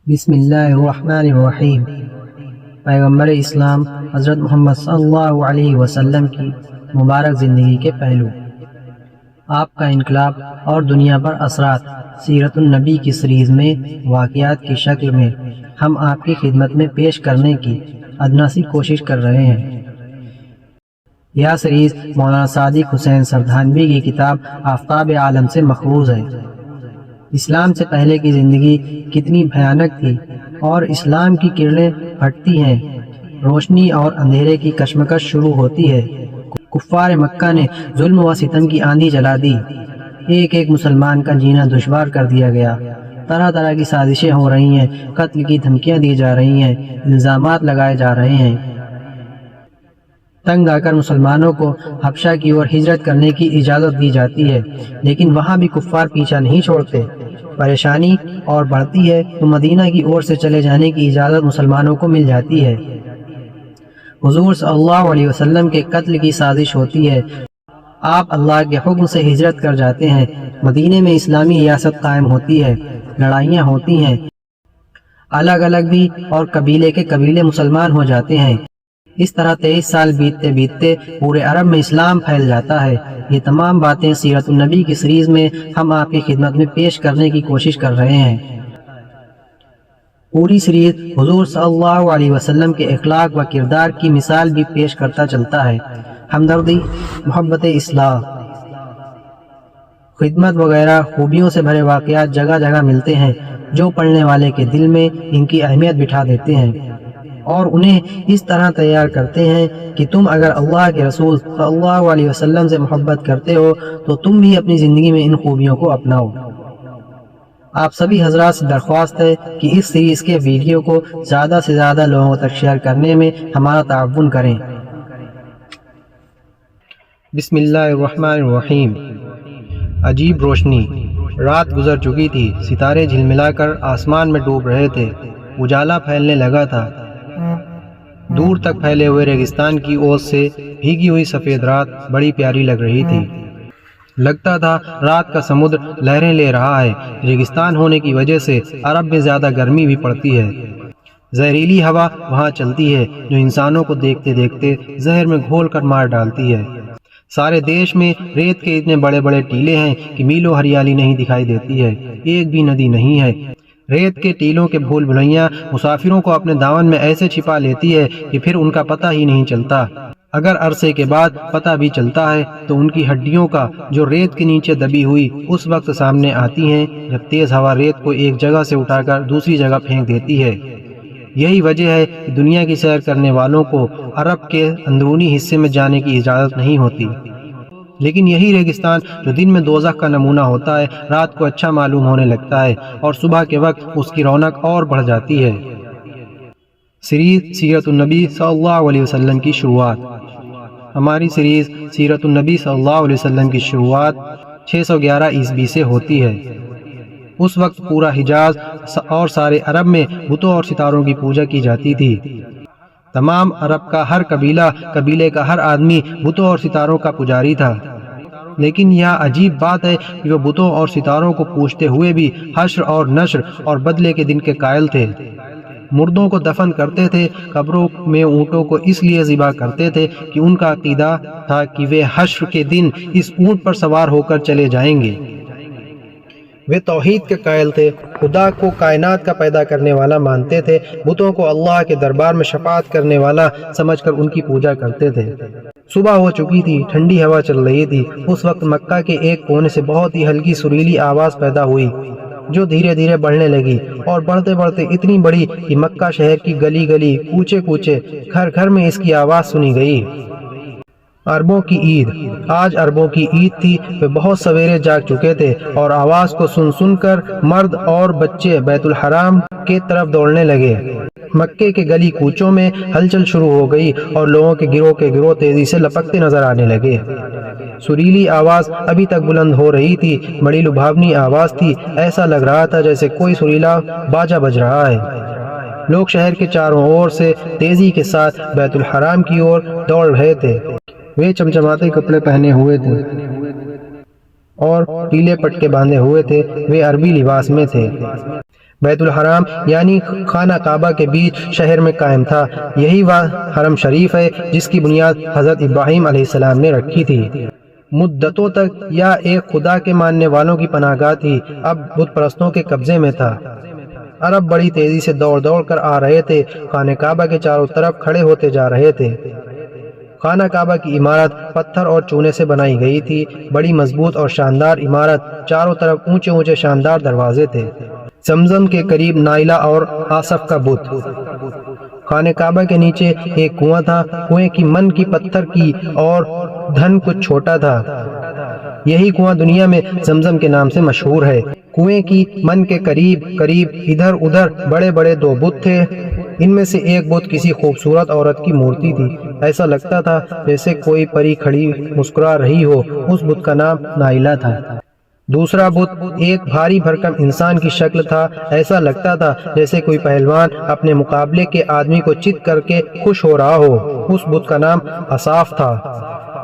بسم اللہ الرحمن الرحیم۔ پیغمبر اسلام حضرت محمد صلی اللہ علیہ وسلم کی مبارک زندگی کے پہلو، آپ کا انقلاب اور دنیا پر اثرات۔ سیرت النبی کی سیریز میں واقعات کی شکل میں ہم آپ کی خدمت میں پیش کرنے کی ادنا سی کوشش کر رہے ہیں۔ یہ سیریز مولانا صادق حسین سردھانوی کی کتاب آفتاب عالم سے ماخوذ ہے۔ اسلام سے پہلے کی زندگی کتنی بھیانک تھی اور اسلام کی کرنیں پھٹتی ہیں، روشنی اور اندھیرے کی کشمکش شروع ہوتی ہے۔ کفار مکہ نے ظلم و ستم کی آندھی جلا دی، ایک ایک مسلمان کا جینا دشوار کر دیا گیا۔ طرح طرح کی سازشیں ہو رہی ہیں، قتل کی دھمکیاں دی جا رہی ہیں، الزامات لگائے جا رہے ہیں۔ تنگ آ کر مسلمانوں کو حبشہ کی اور ہجرت کرنے کی اجازت دی جاتی ہے، لیکن وہاں بھی کفار پیچھا نہیں چھوڑتے۔ پریشانی اور بڑھتی ہے تو مدینہ کی اور سے چلے جانے کی اجازت مسلمانوں کو مل جاتی ہے۔ حضور صلی اللہ علیہ وسلم کے قتل کی سازش ہوتی ہے، آپ اللہ کے حکم سے ہجرت کر جاتے ہیں۔ مدینے میں اسلامی ریاست قائم ہوتی ہے، لڑائیاں ہوتی ہیں، الگ الگ بھی اور قبیلے کے قبیلے مسلمان ہو جاتے ہیں۔ اس طرح 23 سال بیتتے بیتتے پورے عرب میں اسلام پھیل جاتا ہے۔ یہ تمام باتیں سیرت النبی کی سیریز میں ہم آپ کی خدمت میں پیش کرنے کی کوشش کر رہے ہیں۔ پوری سیریز حضور صلی اللہ علیہ وسلم کے اخلاق و کردار کی مثال بھی پیش کرتا چلتا ہے۔ ہمدردی، محبت اصلاح، خدمت وغیرہ خوبیوں سے بھرے واقعات جگہ جگہ ملتے ہیں جو پڑھنے والے کے دل میں ان کی اہمیت بٹھا دیتے ہیں اور انہیں اس طرح تیار کرتے ہیں کہ تم اگر اللہ کے رسول صلی اللہ علیہ وسلم سے محبت کرتے ہو تو تم بھی اپنی زندگی میں ان خوبیوں کو اپناؤ۔ آپ سبھی حضرات سے درخواست ہے کہ اس سیریز کے ویڈیو کو زیادہ سے زیادہ لوگوں تک شیئر کرنے میں ہمارا تعاون کریں۔ بسم اللہ الرحمن الرحیم۔ عجیب روشنی، رات گزر چکی تھی، ستارے جھلملا کر آسمان میں ڈوب رہے تھے، اجالا پھیلنے لگا تھا۔ دور تک پھیلے ہوئے ریگستان کی اوس سے بھیگی ہوئی سفید رات بڑی پیاری لگ رہی تھی۔ لگتا تھا رات کا سمندر لہریں لے رہا ہے۔ ریگستان ہونے کی وجہ سے عرب میں زیادہ گرمی بھی پڑتی ہے۔ زہریلی ہوا وہاں چلتی ہے جو انسانوں کو دیکھتے دیکھتے زہر میں گھول کر مار ڈالتی ہے۔ سارے دیش میں ریت کے اتنے بڑے بڑے ٹیلے ہیں کہ میلوں ہریالی نہیں دکھائی دیتی ہے، ایک بھی ندی نہیں ہے۔ ریت کے ٹیلوں کے بھول بھلیاں مسافروں کو اپنے دامن میں ایسے چھپا لیتی ہے کہ پھر ان کا پتہ ہی نہیں چلتا۔ اگر عرصے کے بعد پتہ بھی چلتا ہے تو ان کی ہڈیوں کا جو ریت کے نیچے دبی ہوئی اس وقت سامنے آتی ہیں جب تیز ہوا ریت کو ایک جگہ سے اٹھا کر دوسری جگہ پھینک دیتی ہے۔ یہی وجہ ہے کہ دنیا کی سیر کرنے والوں کو عرب کے اندرونی حصے میں جانے کی اجازت نہیں ہوتی، لیکن یہی ریگستان جو دن میں دوزخ کا نمونہ ہوتا ہے رات کو اچھا معلوم ہونے لگتا ہے اور صبح کے وقت اس کی رونق اور بڑھ جاتی ہے۔ سیریز سیرت النبی صلی اللہ علیہ وسلم کی شروعات۔ ہماری سیریز سیرت النبی صلی اللہ علیہ وسلم کی شروعات 611 عیسوی سے ہوتی ہے۔ اس وقت پورا حجاز اور سارے عرب میں بتوں اور ستاروں کی پوجا کی جاتی تھی۔ تمام عرب کا ہر قبیلہ، قبیلے کا ہر آدمی بتوں اور ستاروں کا پجاری تھا، لیکن یہ عجیب بات ہے کہ وہ بتوں اور ستاروں کو پوجتے ہوئے بھی حشر اور نشر اور بدلے کے دن کے قائل تھے۔ مردوں کو دفن کرتے تھے، قبروں میں اونٹوں کو اس لیے ذبح کرتے تھے کہ ان کا عقیدہ تھا کہ وہ حشر کے دن اس اونٹ پر سوار ہو کر چلے جائیں گے۔ وہ توحید کے قائل تھے، خدا کو کائنات کا پیدا کرنے والا مانتے تھے، بتوں کو اللہ کے دربار میں شفاعت کرنے والا سمجھ کر ان کی پوجا کرتے تھے۔ صبح ہو چکی تھی، ٹھنڈی ہوا چل رہی تھی۔ اس وقت مکہ کے ایک کونے سے بہت ہی ہلکی سریلی آواز پیدا ہوئی جو دھیرے دھیرے بڑھنے لگی اور بڑھتے بڑھتے اتنی بڑی کہ مکہ شہر کی گلی گلی، کوچے کوچے، گھر گھر میں اس کی آواز سنی گئی۔ عربوں کی عید، آج عربوں کی عید تھی۔ وہ بہت سویرے جاگ چکے تھے اور آواز کو سن سن کر مرد اور بچے بیت الحرام کے طرف دوڑنے لگے۔ مکے کے گلی کوچوں میں ہلچل شروع ہو گئی اور لوگوں کے گروہ تیزی سے لپکتے نظر آنے لگے۔ سریلی آواز ابھی تک بلند ہو رہی تھی، بڑی لبھاونی آواز تھی، ایسا لگ رہا تھا جیسے کوئی سریلا باجا بج رہا ہے۔ لوگ شہر کے چاروں اور سے تیزی کے ساتھ بیت الحرام کی اور دوڑ رہے تھے۔ وہ چمچماتے کپڑے پہنے ہوئے تھے اور پیلے پٹکے باندھے ہوئے تھے، وہ عربی لباس میں تھے۔ بیت الحرام یعنی خانہ کعبہ کے بیچ شہر میں قائم تھا۔ یہی وہ حرم شریف ہے جس کی بنیاد حضرت ابراہیم علیہ السلام نے رکھی تھی۔ مدتوں تک یہ ایک خدا کے ماننے والوں کی پناہ گاہ تھی، اب بت پرستوں کے قبضے میں تھا۔ عرب بڑی تیزی سے دوڑ دوڑ کر آ رہے تھے، خانہ کعبہ کے چاروں طرف کھڑے ہوتے جا رہے تھے۔ خانہ کعبہ کی عمارت پتھر اور چونے سے بنائی گئی تھی، بڑی مضبوط اور شاندار عمارت، چاروں طرف اونچے اونچے شاندار دروازے تھے۔ زمزم کے قریب نائلہ اور آصف کا بت۔ خانہ کعبہ کے نیچے ایک کنواں تھا، کنویں کی من کی پتھر کی اور دھن کچھ چھوٹا تھا۔ یہی کنواں دنیا میں زمزم کے نام سے مشہور ہے۔ کنویں کی من کے قریب ادھر ادھر بڑے بڑے دو بت تھے، ان میں سے ایک بت کسی خوبصورت عورت کی مورتی تھی، ایسا لگتا تھا جیسے کوئی پری کھڑی مسکرا رہی ہو، اس بت کا نام نائلہ تھا۔ دوسرا بت ایک بھاری بھرکم انسان کی شکل تھا، ایسا لگتا تھا جیسے کوئی پہلوان اپنے مقابلے کے آدمی کو چت کر کے خوش ہو رہا ہو، اس بت کا نام اصاف تھا۔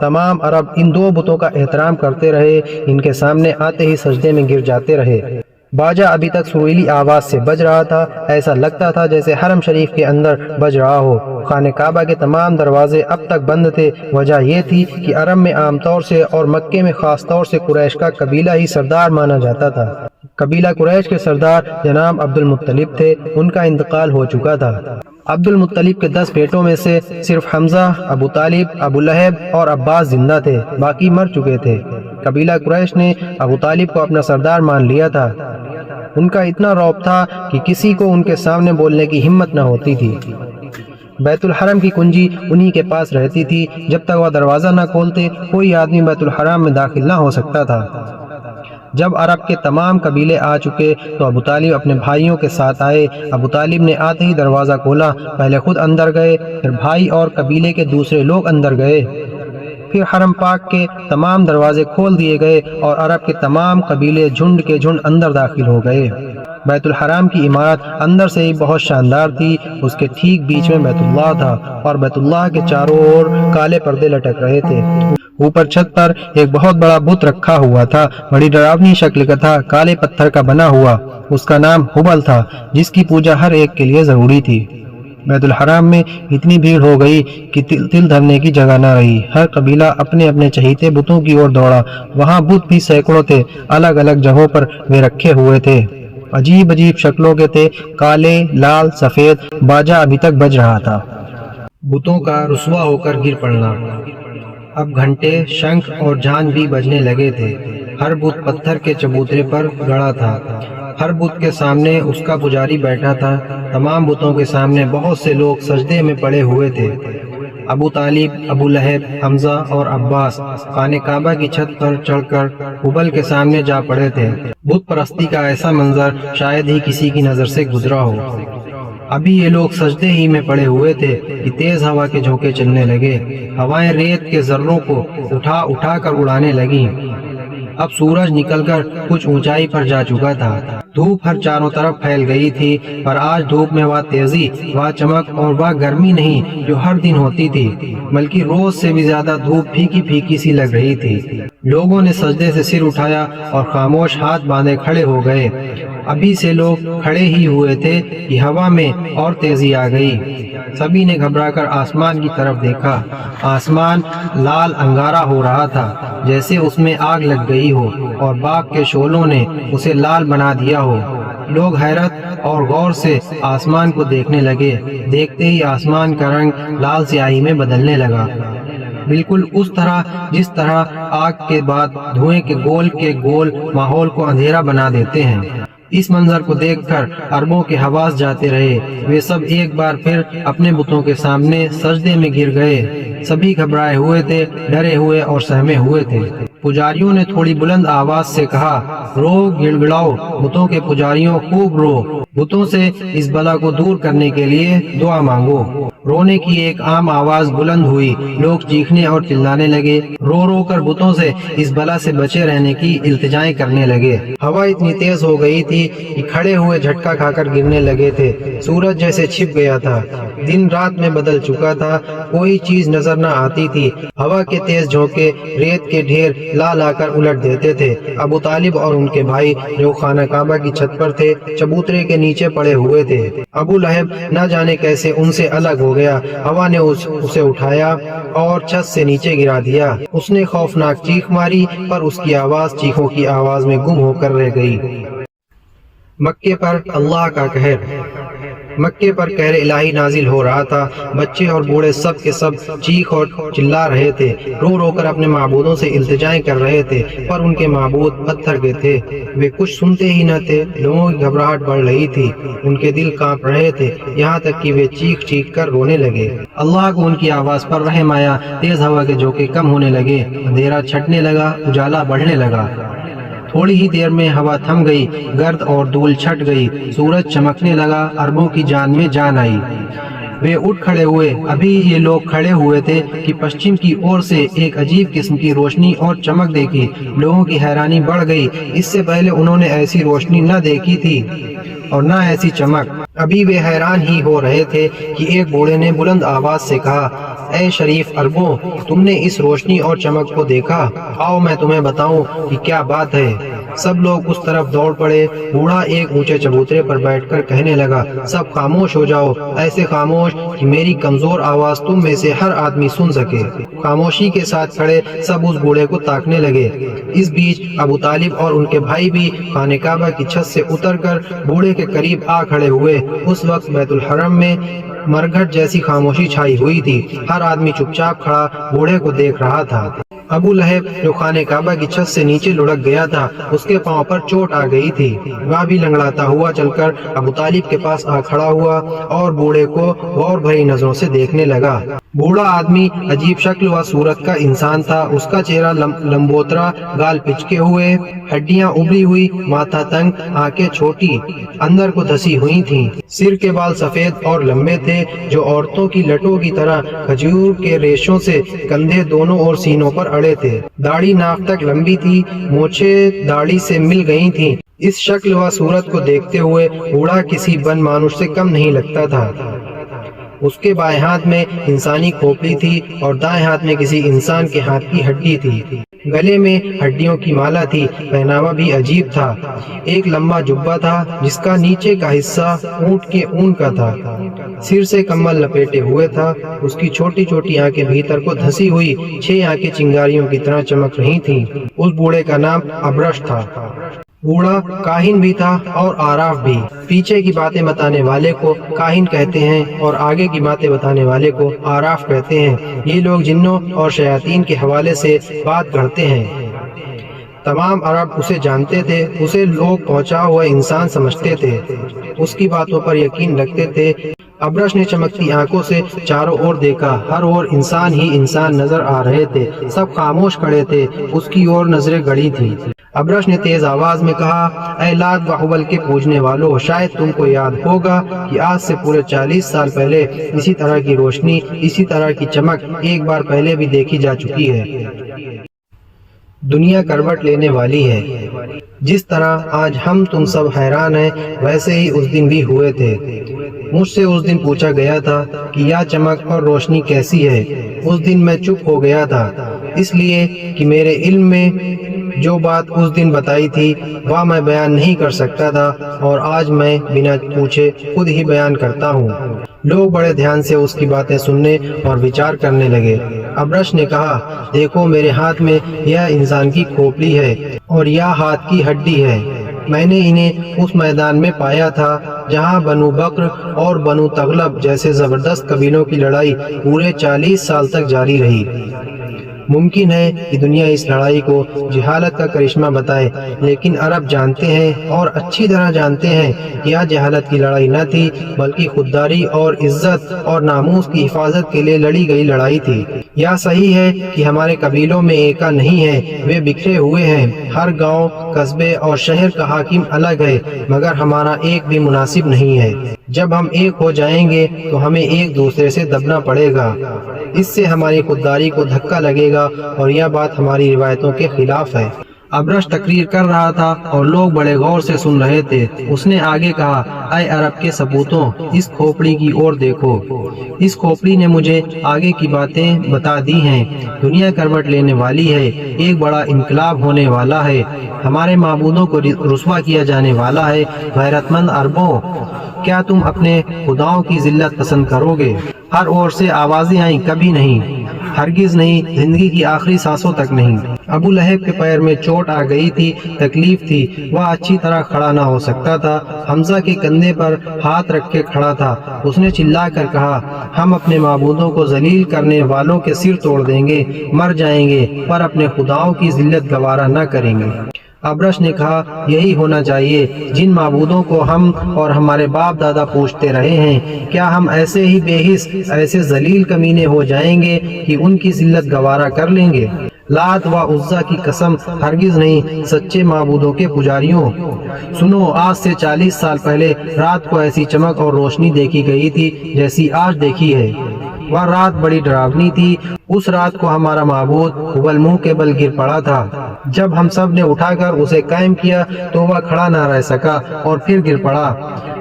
تمام عرب ان دو بتوں کا احترام کرتے رہے، ان کے سامنے آتے ہی سجدے میں گر جاتے رہے۔ باجا ابھی تک سریلی آواز سے بج رہا تھا، ایسا لگتا تھا جیسے حرم شریف کے اندر بج رہا ہو۔ خانہ کعبہ کے تمام دروازے اب تک بند تھے، وجہ یہ تھی کہ عرب میں عام طور سے اور مکے میں خاص طور سے قریش کا قبیلہ ہی سردار مانا جاتا تھا۔ قبیلہ قریش کے سردار جناب عبد المطلب تھے، ان کا انتقال ہو چکا تھا۔ عبد المطلب کے 10 بیٹوں میں سے صرف حمزہ، ابو طالب، ابو لہب اور عباس زندہ تھے، باقی مر چکے تھے۔ قبیلہ قریش نے ابو طالب کو اپنا سردار مان لیا تھا۔ ان کا اتنا رعب تھا کہ کسی کو ان کے سامنے بولنے کی ہمت نہ ہوتی تھی۔ بیت الحرم کی کنجی انہی کے پاس رہتی تھی، جب تک وہ دروازہ نہ کھولتے کوئی آدمی بیت الحرم میں داخل نہ ہو سکتا تھا۔ جب عرب کے تمام قبیلے آ چکے تو ابو طالب اپنے بھائیوں کے ساتھ آئے۔ ابو طالب نے آتے ہی دروازہ کھولا، پہلے خود اندر گئے، پھر بھائی اور قبیلے کے دوسرے لوگ اندر گئے، پھر حرم پاک کے تمام دروازے کھول دیے گئے اور عرب کے تمام قبیلے جھنڈ کے جھنڈ اندر داخل ہو گئے۔ بیت الحرام کی عمارت اندر سے ہی بہت شاندار تھی، اس کے ٹھیک بیچ میں بیت اللہ تھا اور بیت اللہ کے چاروں اور کالے پردے لٹک رہے تھے۔ اوپر چھت پر ایک بہت بڑا بت رکھا ہوا تھا، بڑی ڈراؤنی شکل کا تھا، کالے پتھر کا بنا ہوا، اس کا نام ہبل تھا، جس کی پوجا ہر ایک کے لیے ضروری تھی۔ بیت الحرام میں اتنی بھیڑ ہو گئی کہ تل دھرنے کی جگہ نہ رہی، ہر قبیلہ اپنے اپنے چہیتے بتوں کی اور دوڑا۔ وہاں بت بھی سینکڑوں تھے، الگ الگ جگہوں پر وہ رکھے ہوئے تھے، عجیب عجیب شکلوں کے تھے، کالے، لال، سفید۔ باجا ابھی تک بج رہا تھا۔ بتوں کا رسوا ہو کر گر پڑنا۔ اب گھنٹے، شنکھ اور جھان بھی بجنے لگے تھے۔ ہر بت پتھر کے چبوترے پر گڑا تھا، ہر بت کے سامنے اس کا پجاری بیٹھا تھا۔ تمام بتوں کے سامنے بہت سے لوگ سجدے میں پڑے ہوئے تھے۔ ابو طالب، ابو لہب، حمزہ اور عباس خانہ کعبہ کی چھت پر چڑھ کر ہبل کے سامنے جا پڑے تھے۔ بت پرستی کا ایسا منظر شاید ہی کسی کی نظر سے گزرا ہو۔ ابھی یہ لوگ سجدے ہی میں پڑے ہوئے تھے کہ تیز ہوا کے جھونکے چلنے لگے، ہوائیں ریت کے ذروں کو اٹھا اٹھا کر اڑانے لگیں۔ اب سورج نکل کر کچھ اونچائی پر جا چکا تھا، دھوپ ہر چاروں طرف پھیل گئی تھی، پر آج دھوپ میں وہ تیزی، وہ چمک اور وہ گرمی نہیں جو ہر دن ہوتی تھی، بلکہ روز سے بھی زیادہ دھوپ پھیکی پھیکی سی لگ رہی تھی۔ لوگوں نے سجدے سے سر اٹھایا اور خاموش ہاتھ باندھے کھڑے ہو گئے۔ ابھی سے لوگ کھڑے ہی ہوئے تھے کہ ہوا میں اور تیزی آ گئی۔ سبھی نے گھبرا کر آسمان کی طرف دیکھا۔ آسمان لال انگارہ ہو رہا تھا، جیسے اس میں آگ لگ گئی ہو اور باغ کے شعلوں نے اسے لال بنا دیا ہو۔ لوگ حیرت اور غور سے آسمان کو دیکھنے لگے۔ دیکھتے ہی آسمان کا رنگ لال سیاہی میں بدلنے لگا، بالکل اس طرح جس طرح آگ کے بعد دھوئیں کے گول ماحول کو اندھیرا بنا دیتے ہیں۔ اس منظر کو دیکھ کر عربوں کے حواس جاتے رہے، وہ سب ایک بار پھر اپنے بتوں کے سامنے سجدے میں گر گئے۔ سبھی گھبرائے ہوئے تھے، ڈرے ہوئے اور سہمے ہوئے تھے۔ پجاریوں نے تھوڑی بلند آواز سے کہا، رو، گڑ گڑاؤ، بتوں کے پجاریوں خوب رو، بتوں سے اس بلا کو دور کرنے کے لیے دعا مانگو۔ رونے کی ایک عام آواز بلند ہوئی، لوگ چیخنے اور چلانے لگے، رو رو کر بتوں سے اس بلا سے بچے رہنے کی التجائیں کرنے لگے۔ ہوا اتنی تیز ہو گئی تھی کہ کھڑے ہوئے جھٹکا کھا کر گرنے لگے تھے۔ سورج جیسے چھپ گیا تھا، دن رات میں بدل چکا تھا، کوئی چیز نظر نہ آتی تھی۔ ہوا کے تیز جھونکے ریت کے ڈھیر لا لا کر الٹ دیتے تھے۔ ابو طالب اور ان کے بھائی جو خانہ کعبہ کی چھت پر تھے چبوترے کے نیچے پڑے ہوئے تھے۔ ابو لہب نہ جانے کیسے ان سے الگ ہو گیا۔ ہوا نے اسے اٹھایا اور چھت سے نیچے گرا دیا۔ اس نے خوفناک چیخ ماری پر اس کی آواز چیخوں کی آواز میں گم ہو کر رہ گئی۔ مکے پر اللہ کا قہر۔ مکے پر قہر الہی نازل ہو رہا تھا۔ بچے اور بوڑھے سب کے سب چیخ اور چلا رہے تھے، رو رو کر اپنے معبودوں سے التجائیں کر رہے تھے، پر ان کے معبود پتھر کے تھے، وہ کچھ سنتے ہی نہ تھے۔ لوگوں کی گھبراہٹ بڑھ رہی تھی، ان کے دل کانپ رہے تھے، یہاں تک کہ وہ چیخ چیخ کر رونے لگے۔ اللہ کو ان کی آواز پر رحم آیا، تیز ہوا کے جھونکے کم ہونے لگے، اندھیرا چھٹنے لگا، اجالا بڑھنے لگا۔ تھوڑی ہی دیر میں ہوا تھم گئی، گرد اور دھول چھٹ گئی، سورج چمکنے لگا، اربوں کی جان میں جان آئی۔ وہ اٹھ کھڑے ہوئے۔ ابھی یہ لوگ کھڑے ہوئے تھے کہ پشچم کی اور سے ایک عجیب قسم کی روشنی اور چمک دیکھی۔ لوگوں کی حیرانی بڑھ گئی، اس سے پہلے انہوں نے ایسی روشنی نہ دیکھی تھی اور نہ ایسی چمک۔ ابھی وہ حیران ہی ہو رہے تھے کہ ایک بوڑھے نے بلند آواز سے کہا، اے شریف عربوں، تم نے اس روشنی اور چمک کو دیکھا؟ آؤ میں تمہیں بتاؤں کہ کیا بات ہے۔ سب لوگ اس طرف دوڑ پڑے۔ بوڑھا ایک اونچے چبوترے پر بیٹھ کر کہنے لگا، سب خاموش ہو جاؤ، ایسے خاموش کہ میری کمزور آواز تم میں سے ہر آدمی سن سکے۔ خاموشی کے ساتھ کھڑے سب اس بوڑھے کو تاکنے لگے۔ اس بیچ ابو طالب اور ان کے بھائی بھی خانہ کعبہ کی چھت سے اتر کر بوڑھے کے قریب آ کھڑے ہوئے۔ اس وقت بیت الحرم میں مرگھٹ جیسی خاموشی چھائی ہوئی تھی، ہر آدمی چپ چاپ کھڑا بوڑھے کو دیکھ رہا تھا۔ ابو لہب جو خانہ کعبہ کی چھت سے نیچے لڑک گیا تھا، اس کے پاؤں پر چوٹ آ گئی تھی۔ وہ بھی لنگڑاتا ہوا چل کر ابو طالب کے پاس آ کھڑا ہوا اور بوڑھے کو غور بھری نظروں سے دیکھنے لگا۔ بوڑھا آدمی عجیب شکل و صورت کا انسان تھا، اس کا چہرہ لمبوترا، گال پچکے ہوئے، ہڈیاں ابری ہوئی، ماتھا تنگ، آنکھیں چھوٹی، اندر کو دھسی ہوئی تھیں۔ سر کے بال سفید اور لمبے تھے جو عورتوں کی لٹوں کی طرح کھجور کے ریشوں سے کندھے دونوں اور سینوں پر اڑے تھے۔ داڑھی ناک تک لمبی تھی، مونچھیں داڑھی سے مل گئی تھیں۔ اس شکل و صورت کو دیکھتے ہوئے بوڑھا کسی بن مانوس سے کم نہیں لگتا تھا۔ اس کے بائیں ہاتھ میں انسانی کھوپڑی تھی اور دائیں ہاتھ میں کسی انسان کے ہاتھ کی ہڈی تھی۔ گلے میں ہڈیوں کی مالا تھی، پہناوا بھی عجیب تھا۔ ایک لمبا جبہ تھا جس کا نیچے کا حصہ اونٹ کے اون کا تھا، سر سے کمبل لپیٹے ہوئے تھا۔ اس کی چھوٹی چھوٹی آنکھیں بھیتر کو دھسی ہوئی 6 آنکھیں چنگاریوں کی طرح چمک رہی تھیں۔ اس بوڑھے کا نام ابرش تھا۔ بوڑھا کاہن بھی تھا اور عارف بھی۔ پیچھے کی باتیں بتانے والے کو کاہن کہتے ہیں اور آگے کی باتیں بتانے والے کو عارف کہتے ہیں۔ یہ لوگ جنوں اور شیاطین کے حوالے سے بات کرتے ہیں۔ تمام عرب اسے جانتے تھے، اسے لوگ پہنچا ہوا انسان سمجھتے تھے، اس کی باتوں پر یقین رکھتے تھے۔ ابرش نے چمکتی آنکھوں سے چاروں اور دیکھا، ہر اور انسان ہی انسان نظر آ رہے تھے، سب خاموش کھڑے تھے، اس کی اور نظریں گڑی تھیں۔ ابرش نے تیز آواز میں کہا، اے لات و حبل کے پوجنے والوں، شاید تم کو یاد ہوگا کہ آج سے پورے 40 سال پہلے اسی طرح کی روشنی، اسی طرح کی چمک ایک بار پہلے بھی دیکھی جا چکی ہے۔ دنیا کروٹ لینے والی ہے۔ جس طرح آج ہم تم سب حیران ہیں، ویسے ہی اس دن بھی ہوئے تھے۔ مجھ سے اس دن پوچھا گیا تھا کہ یہ چمک اور روشنی کیسی ہے۔ اس دن میں چپ ہو گیا تھا، اس لیے کہ میرے علم میں جو بات اس دن بتائی تھی وہ میں بیان نہیں کر سکتا تھا، اور آج میں بنا پوچھے خود ہی بیان کرتا ہوں۔ لوگ بڑے دھیان سے اس کی باتیں سننے اور وچار کرنے لگے۔ ابرش نے کہا، دیکھو میرے ہاتھ میں یہ انسان کی کھوپڑی ہے اور یہ ہاتھ کی ہڈی ہے۔ میں نے انہیں اس میدان میں پایا تھا جہاں بنو بکر اور بنو تغلب جیسے زبردست قبیلوں کی لڑائی پورے 40 سال تک جاری رہی۔ ممکن ہے کہ دنیا اس لڑائی کو جہالت کا کرشمہ بتائے، لیکن عرب جانتے ہیں اور اچھی طرح جانتے ہیں کہ یہ جہالت کی لڑائی نہ تھی، بلکہ خودداری اور عزت اور ناموس کی حفاظت کے لیے لڑی گئی لڑائی تھی۔ یہ صحیح ہے کہ ہمارے قبیلوں میں ایکا نہیں ہے، وہ بکھرے ہوئے ہیں، ہر گاؤں قصبے اور شہر کا حاکم الگ ہے، مگر ہمارا ایک بھی مناسب نہیں ہے۔ جب ہم ایک ہو جائیں گے تو ہمیں ایک دوسرے سے دبنا پڑے گا، اس سے ہماری خودداری کو دھکا لگے گا اور یہ بات ہماری روایتوں کے خلاف ہے۔ ابرش تقریر کر رہا تھا اور لوگ بڑے غور سے سن رہے تھے۔ اس نے آگے کہا، اے عرب کے سپوتوں، اس کھوپڑی کی اور دیکھو۔ اس کھوپڑی نے مجھے آگے کی باتیں بتا دی ہیں۔ دنیا کروٹ لینے والی ہے، ایک بڑا انقلاب ہونے والا ہے، ہمارے معبودوں کو رسوا کیا جانے والا ہے۔ غیرت مند عربوں، کیا تم اپنے خداؤں کی ذلت پسند کرو گے؟ ہر اور سے آوازیں آئیں، کبھی نہیں، ہرگز نہیں، زندگی کی آخری سانسوں تک نہیں۔ ابو لہب کے پیر میں چوٹ آ گئی تھی، تکلیف تھی، وہ اچھی طرح کھڑا نہ ہو سکتا تھا۔ حمزہ کے کندھے پر ہاتھ رکھ کے کھڑا تھا۔ اس نے چلا کر کہا، ہم اپنے معبودوں کو ذلیل کرنے والوں کے سر توڑ دیں گے، مر جائیں گے، پر اپنے خداؤں کی ذلت گوارا نہ کریں گے۔ ابرش نے کہا، یہی ہونا چاہیے جن معبودوں کو ہم اور ہمارے باپ دادا پوجتے رہے ہیں۔ کیا ہم ایسے ہی بے حس، ایسے ذلیل کمینے ہو جائیں گے کہ ان کی ذلت گوارا کر لیں گے؟ لات و عزا کی قسم، ہرگز نہیں، سچے معبودوں کے پجاریوں، سنو، آج سے 40 سال پہلے رات کو ایسی چمک اور روشنی دیکھی گئی تھی جیسی آج دیکھی ہے۔ وہ رات بڑی ڈراؤنی تھی۔ اس رات کو ہمارا معبود ہبل منہ کے بل گر پڑا تھا۔ جب ہم سب نے اٹھا کر اسے قائم کیا تو وہ کھڑا نہ رہ سکا اور پھر گر پڑا۔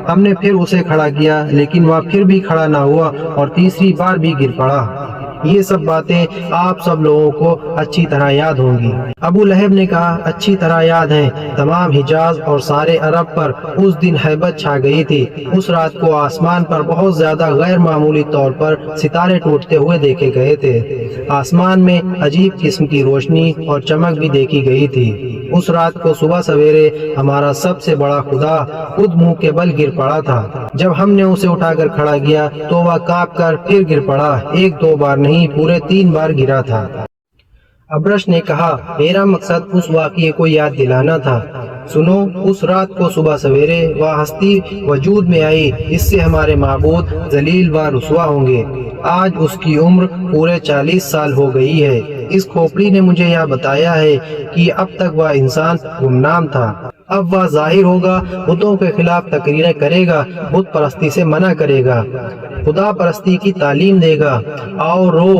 ہم نے پھر اسے کھڑا کیا لیکن وہ پھر بھی کھڑا نہ ہوا اور تیسری بار بھی گر پڑا۔ یہ سب باتیں آپ سب لوگوں کو اچھی طرح یاد ہوں گی۔ ابو لہب نے کہا، اچھی طرح یاد ہیں۔ تمام حجاز اور سارے عرب پر اس دن ہیبت چھا گئی تھی۔ اس رات کو آسمان پر بہت زیادہ غیر معمولی طور پر ستارے ٹوٹتے ہوئے دیکھے گئے تھے۔ آسمان میں عجیب قسم کی روشنی اور چمک بھی دیکھی گئی تھی۔ اس رات کو صبح سویرے ہمارا سب سے بڑا خدا خود منہ کے بل گر پڑا تھا۔ جب ہم نے اسے اٹھا کر کھڑا کیا تو وہ کانپ کر پھر گر پڑا، ایک دو بار نہیں، پورے 3 بار گرا تھا۔ ابرش نے کہا، میرا مقصد اس واقعے کو یاد دلانا تھا۔ سنو، اس رات کو صبح سویرے وہ ہستی وجود میں آئی، اس سے ہمارے معبود ذلیل و رسوا ہوں گے۔ آج اس کی عمر پورے 40 سال ہو گئی ہے۔ اس کھوپڑی نے مجھے یہ بتایا ہے کہ اب تک وہ انسان گمنام تھا، اب وہ ظاہر ہوگا، بتوں کے خلاف تقریریں کرے گا، بت پرستی سے منع کرے گا، خدا پرستی کی تعلیم دے گا۔ آؤ رو،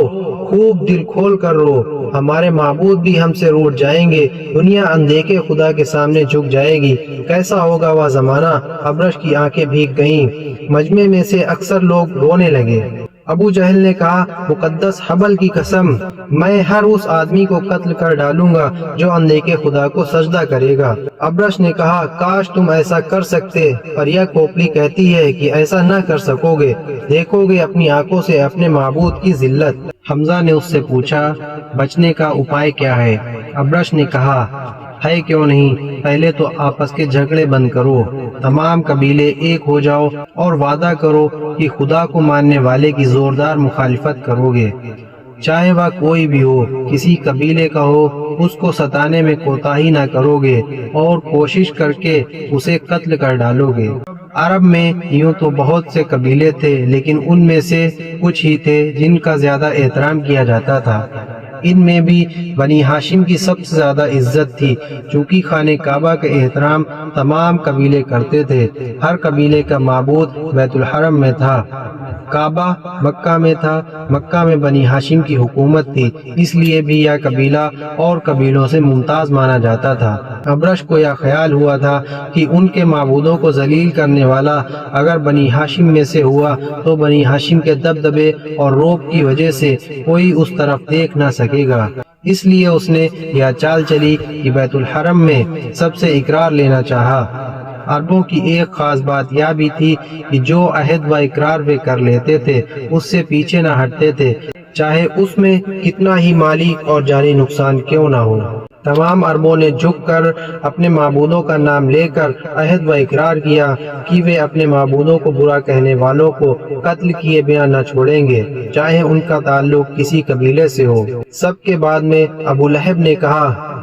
خوب دل کھول کر رو، ہمارے معبود بھی ہم سے روٹھ جائیں گے، دنیا اندیکھے خدا کے سامنے جھک جائے گی۔ کیسا ہوگا وہ زمانہ؟ ابرش کی آنکھیں بھیگ گئیں، مجمع میں سے اکثر لوگ رونے لگے۔ ابو جہل نے کہا، مقدس حبل کی قسم، میں ہر اس آدمی کو قتل کر ڈالوں گا جو اندیکھے خدا کو سجدہ کرے گا۔ ابرش نے کہا، کاش تم ایسا کر سکتے، پر یہ کھوپڑی کہتی ہے کہ ایسا نہ کر سکو گے، دیکھو گے اپنی آنکھوں سے اپنے معبود کی ذلت۔ حمزہ نے اس سے پوچھا، بچنے کا اپائے کیا ہے؟ ابرش نے کہا، ہے کیوں نہیں، پہلے تو آپس کے جھگڑے بند کرو، تمام قبیلے ایک ہو جاؤ اور وعدہ کرو کہ خدا کو ماننے والے کی زوردار مخالفت کرو گے، چاہے وہ کوئی بھی ہو، کسی قبیلے کا ہو، اس کو ستانے میں کوتاہی نہ کرو گے اور کوشش کر کے اسے قتل کر ڈالو گے۔ عرب میں یوں تو بہت سے قبیلے تھے، لیکن ان میں سے کچھ ہی تھے جن کا زیادہ احترام کیا جاتا تھا۔ ان میں بھی بنی ہاشم کی سب سے زیادہ عزت تھی، چونکہ خانہ کعبہ کا احترام تمام قبیلے کرتے تھے۔ ہر قبیلے کا معبود بیت الحرم میں تھا، کعبہ مکہ میں تھا، مکہ میں بنی ہاشم کی حکومت تھی، اس لیے بھی یہ قبیلہ اور قبیلوں سے ممتاز مانا جاتا تھا۔ ابرش کو یہ خیال ہوا تھا کہ ان کے معبودوں کو ذلیل کرنے والا اگر بنی ہاشم میں سے ہوا تو بنی ہاشم کے دبدبے اور روب کی وجہ سے کوئی اس طرف دیکھ نہ سکے گا، اس لیے اس نے یہ چال چلی کہ بیت الحرم میں سب سے اقرار لینا چاہا۔ عربوں کی ایک خاص بات یہ بھی تھی کہ جو عہد و اقرار وہ کر لیتے تھے اس سے پیچھے نہ ہٹتے تھے، چاہے اس میں کتنا ہی مالی اور جانی نقصان کیوں نہ ہو۔ تمام عربوں نے جھک کر اپنے معبودوں کا نام لے کر عہد و اقرار کیا کہ وہ اپنے معبودوں کو برا کہنے والوں کو قتل کیے بنا نہ چھوڑیں گے، چاہے ان کا تعلق کسی قبیلے سے ہو۔ سب کے بعد میں ابو لہب نے کہا،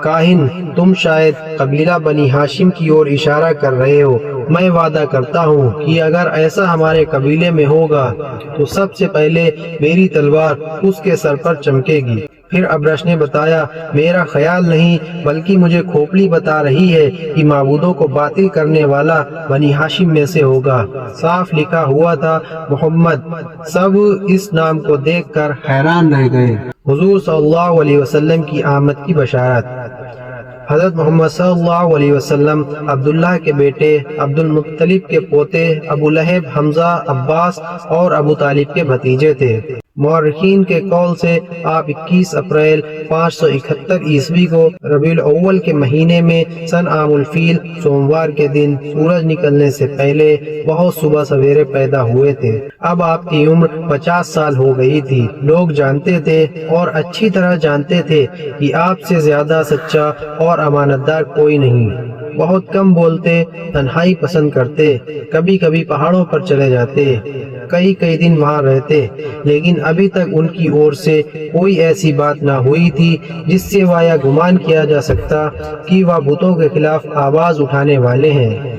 کاہن، تم شاید قبیلہ بنی ہاشم کی اور اشارہ کر رہے ہو، میں وعدہ کرتا ہوں کہ اگر ایسا ہمارے قبیلے میں ہوگا تو سب سے پہلے میری تلوار اس کے سر پر چمکے گی۔ پھر ابرش نے بتایا، میرا خیال نہیں بلکہ مجھے کھوپڑی بتا رہی ہے کہ معبودوں کو باطل کرنے والا بنی ہاشم میں سے ہوگا۔ صاف لکھا ہوا تھا محمد۔ سب اس نام کو دیکھ کر حیران رہ گئے۔ حضور صلی اللہ علیہ وسلم کی آمد کی بشارت۔ حضرت محمد صلی اللہ علیہ وسلم عبداللہ کے بیٹے، عبد المطلب کے پوتے، ابو لہب، حمزہ، عباس اور ابو طالب کے بھتیجے تھے۔ مورخین کے قول سے آپ 21 اپریل 571 عیسوی کو ربیع الاول کے مہینے میں سن عام الفیل سوموار کے دن سورج نکلنے سے پہلے بہت صبح سویرے پیدا ہوئے تھے۔ اب آپ کی عمر 50 سال ہو گئی تھی۔ لوگ جانتے تھے اور اچھی طرح جانتے تھے کہ آپ سے زیادہ سچا اور امانت دار کوئی نہیں۔ بہت کم بولتے، تنہائی پسند کرتے، کبھی کبھی پہاڑوں پر چلے جاتے، کئی دن وہاں رہتے، لیکن ابھی تک ان کی اور سے کوئی ایسی بات نہ ہوئی تھی جس سے وایا گمان کیا جا سکتا کہ وہ بتوں کے خلاف آواز اٹھانے والے ہیں۔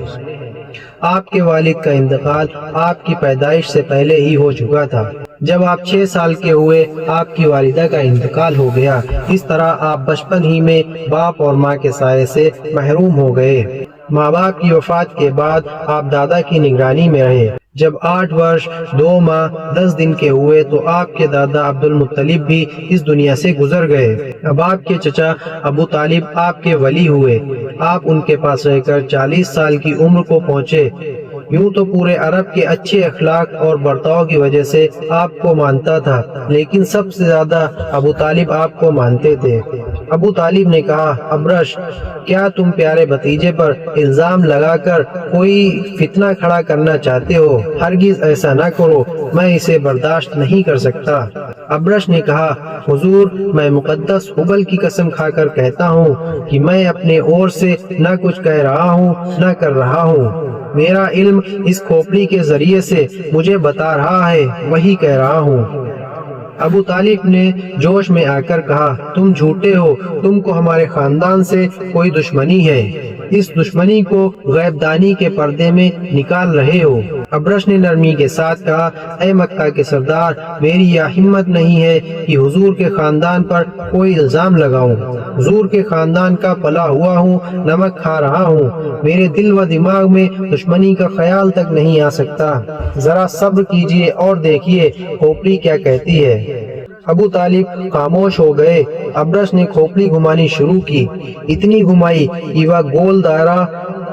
آپ کے والد کا انتقال آپ کی پیدائش سے پہلے ہی ہو چکا تھا۔ جب آپ 6 سال کے ہوئے آپ کی والدہ کا انتقال ہو گیا۔ اس طرح آپ بچپن ہی میں باپ اور ماں کے سائے سے محروم ہو گئے۔ ماں باپ کی وفات کے بعد آپ دادا کی نگرانی میں رہے۔ جب 8 برس 2 ماہ 10 دن کے ہوئے تو آپ کے دادا عبد المطلب بھی اس دنیا سے گزر گئے۔ اب آپ کے چچا ابو طالب آپ کے ولی ہوئے۔ آپ ان کے پاس رہ کر 40 سال کی عمر کو پہنچے۔ یوں تو پورے عرب کے اچھے اخلاق اور برتاؤ کی وجہ سے آپ کو مانتا تھا، لیکن سب سے زیادہ ابو طالب آپ کو مانتے تھے۔ ابو طالب نے کہا، ابرش، کیا تم پیارے بھتیجے پر الزام لگا کر کوئی فتنہ کھڑا کرنا چاہتے ہو؟ ہرگز ایسا نہ کرو، میں اسے برداشت نہیں کر سکتا۔ ابرش نے کہا، حضور، میں مقدس حبل کی قسم کھا کر کہتا ہوں کہ میں اپنے اور سے نہ کچھ کہہ رہا ہوں نہ کر رہا ہوں۔ میرا علم اس کھوپڑی کے ذریعے سے مجھے بتا رہا ہے، وہی کہہ رہا ہوں۔ ابو طالب نے جوش میں آ کر کہا، تم جھوٹے ہو، تم کو ہمارے خاندان سے کوئی دشمنی ہے، اس دشمنی کو غیب دانی کے پردے میں نکال رہے ہو۔ ابرش نے نرمی کے ساتھ کہا، اے مکہ کے سردار، میری یہ ہمت نہیں ہے کہ حضور کے خاندان پر کوئی الزام لگاؤں۔ حضور کے خاندان کا پلا ہوا ہوں، نمک کھا رہا ہوں، میرے دل و دماغ میں دشمنی کا خیال تک نہیں آ سکتا۔ ذرا صبر کیجئے اور دیکھیے کھوپڑی کیا کہتی ہے۔ ابو طالب خاموش ہو گئے۔ ابرش نے کھوپڑی گھمانی شروع کی، اتنی گھمائی کہ وہ گول دائرہ،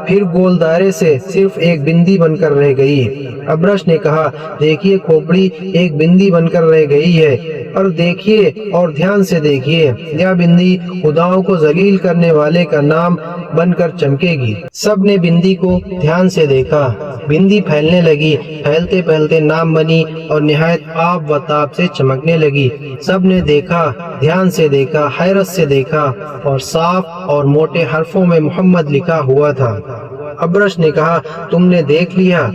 پھر گول دائرے سے صرف ایک بندی بن کر رہ گئی۔ ابرش نے کہا، دیکھیے کھوپڑی ایک بندی بن کر رہ گئی ہے، اور دیکھیے اور دھیان سے دیکھیے، یہ بندی خداؤں کو ذلیل کرنے والے کا نام بن کر چمکے گی۔ سب نے بندی کو دھیان سے دیکھا، بندی پھیلنے لگی، پھیلتے پھیلتے نام بنی اور نہایت آب و تاب سے چمکنے لگی۔ سب نے دیکھا، دھیان سے دیکھا، حیرت سے دیکھا، اور صاف اور موٹے حرفوں میں محمد لکھا ہوا تھا۔ ابرش نے کہا، تم نے دیکھ لیا،